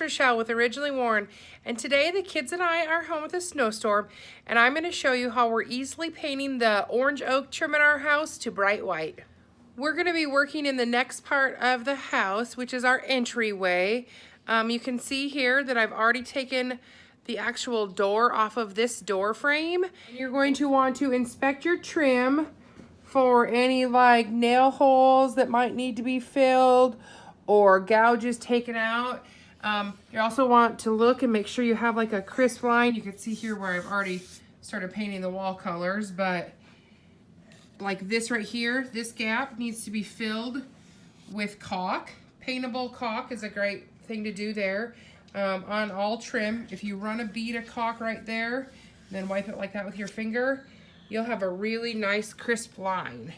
it's Rachelle with Originally Worn, and today the kids and I are home with a snowstorm, and I'm going to show you how we're easily painting the orange oak trim in our house to bright white. We're going to be working in the next part of the house, which is our entryway. You can see here that I've already taken the actual door off of this door frame. You're going to want to inspect your trim for any like nail holes that might need to be filled or gouges taken out. You also want to look and make sure you have like a crisp line. You can see here where I've already started painting the wall colors, but like this right here, this gap needs to be filled with caulk. Paintable caulk is a great thing to do there. On all trim, if you run a bead of caulk right there, then wipe it like that with your finger, you'll have a really nice crisp line.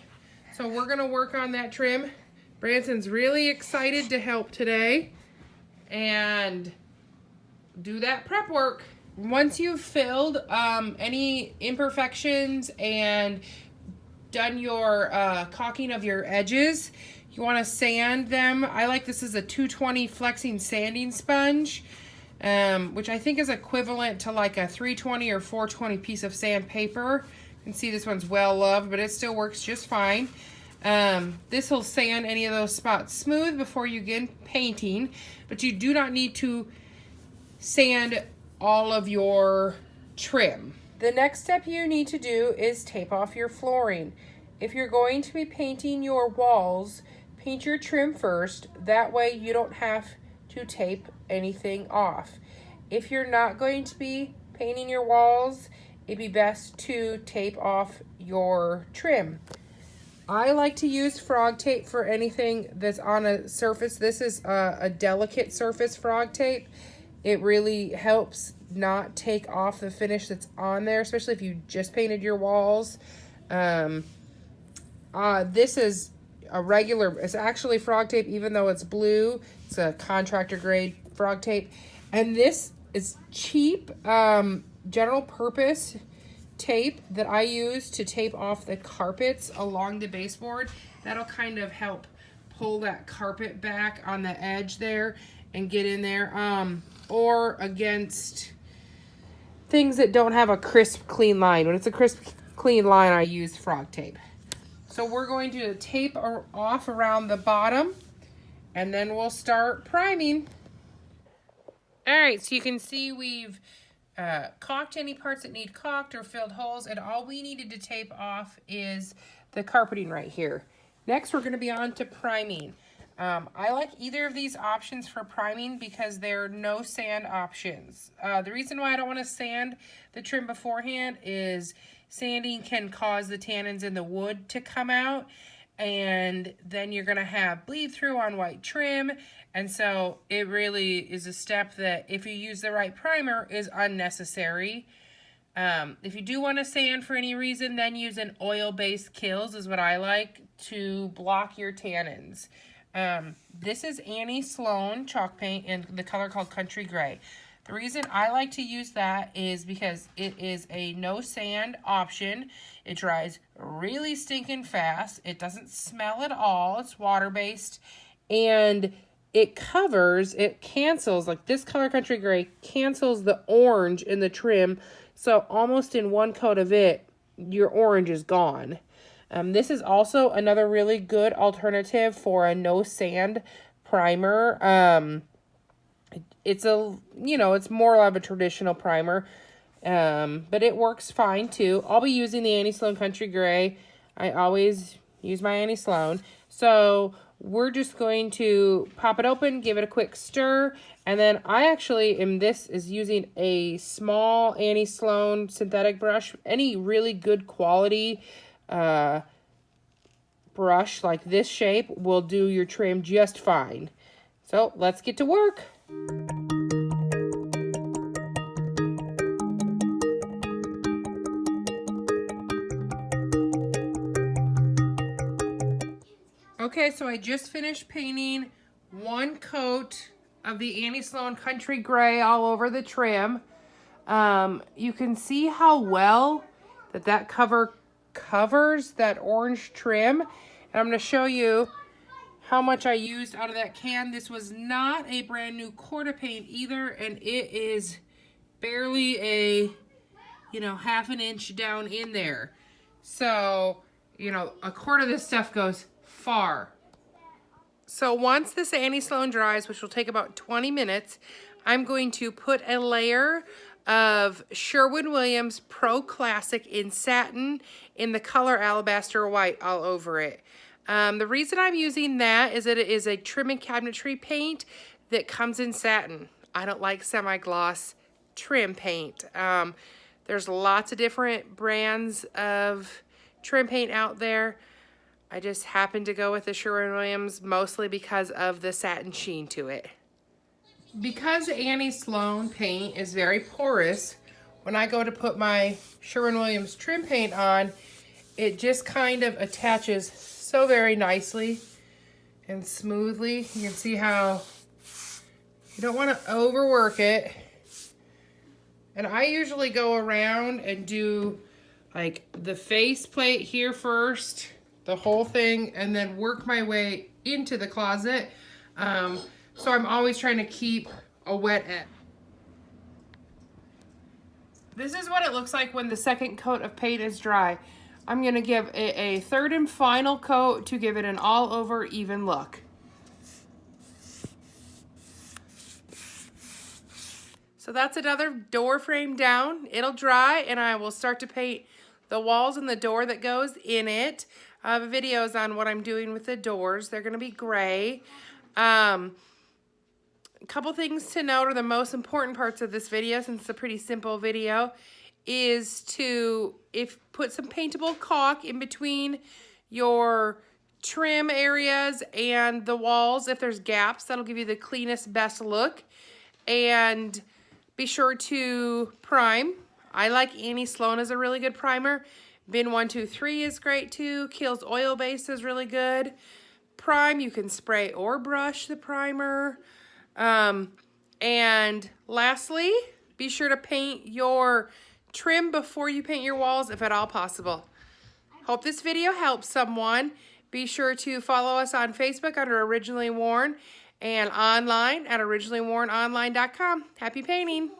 So we're gonna work on that trim. Branson's really excited to help today and do that prep work. Once you've filled any imperfections and done your caulking of your edges, you want to sand them. I like this as a 220 flexing sanding sponge, which I think is equivalent to like a 320 or 420 piece of sandpaper. You can see this one's well loved, but it still works just fine. This will sand any of those spots smooth before you get painting, but you do not need to sand all of your trim. The next step you need to do is tape off your flooring. If you're going to be painting your walls, paint your trim first. That way you don't have to tape anything off. If you're not going to be painting your walls, it'd be best to tape off your trim. I like to use frog tape for anything that's on a surface. This is a delicate surface frog tape. It really helps not take off the finish that's on there, especially if you just painted your walls. This is a regular, it's actually frog tape, even though it's blue. It's a contractor grade frog tape. And this is cheap, general purpose tape that I use to tape off the carpets along the baseboard. That'll kind of help pull that carpet back on the edge there and get in there. Or against things that don't have a crisp, clean line. When it's a crisp, clean line, I use frog tape. So we're going to tape off around the bottom, and then we'll start priming. All right, so you can see we've caulked any parts that need caulked or filled holes, and all we needed to tape off is the carpeting right here. Next, we're gonna be on to priming. I like either of these options for priming because they're no sand options. The reason why I don't want to sand the trim beforehand is sanding can cause the tannins in the wood to come out, and then you're going to have bleed through on white trim, and so it really is a step that, if you use the right primer, is unnecessary. If you do want to sand for any reason, then use an oil-based Kills is what I like to block your tannins. This is Annie Sloan chalk paint in the color called Country Gray. The reason I like to use that is because it is a no sand option. It dries really stinking fast. It doesn't smell at all. It's water-based, and it cancels, like this color Country Gray cancels the orange in the trim. So almost in one coat of it, your orange is gone. This is also another really good alternative for a no sand primer. It's it's more of a traditional primer, but it works fine too. I'll be using the Annie Sloan Country Gray. I always use my Annie Sloan. So we're just going to pop it open, give it a quick stir, and then I actually is using a small Annie Sloan synthetic brush. Any really good quality brush like this shape will do your trim just fine. So let's get to work. Okay, so I just finished painting one coat of the Annie Sloan Country Gray all over the trim. You can see how well that cover covers that orange trim. And I'm going to show you how much I used out of that can. This was not a brand new quart of paint either, and it is barely a, you know, half an inch down in there. So, you know, a quart of this stuff goes far. So once this Annie Sloan dries, which will take about 20 minutes, I'm going to put a layer of Sherwin-Williams Pro Classic in satin in the color Alabaster White all over it. The reason I'm using that is that it is a trim and cabinetry paint that comes in satin. I don't like semi-gloss trim paint. There's lots of different brands of trim paint out there. I just happened to go with the Sherwin-Williams mostly because of the satin sheen to it. Because Annie Sloan paint is very porous, when I go to put my Sherwin-Williams trim paint on, it just kind of attaches so very nicely and smoothly. You can see how you don't want to overwork it. And I usually go around and do like the face plate here first, the whole thing, and then work my way into the closet. So I'm always trying to keep a wet edge. This is what it looks like when the second coat of paint is dry. I'm gonna give it a third and final coat to give it an all over even look. So that's another door frame down. It'll dry and I will start to paint the walls and the door that goes in it. I have videos on what I'm doing with the doors. They're gonna be gray. A couple things to note, or the most important parts of this video, since it's a pretty simple video, is to put some paintable caulk in between your trim areas and the walls. If there's gaps, that'll give you the cleanest, best look. And be sure to prime. I like Annie Sloan as a really good primer. Bin 123 is great too. Kiehl's oil base is really good. Prime, you can spray or brush the primer. And lastly, be sure to paint your trim before you paint your walls if at all possible. Hope this video helps someone. Be sure to follow us on Facebook under Originally Worn and online at originallywornonline.com. Happy painting!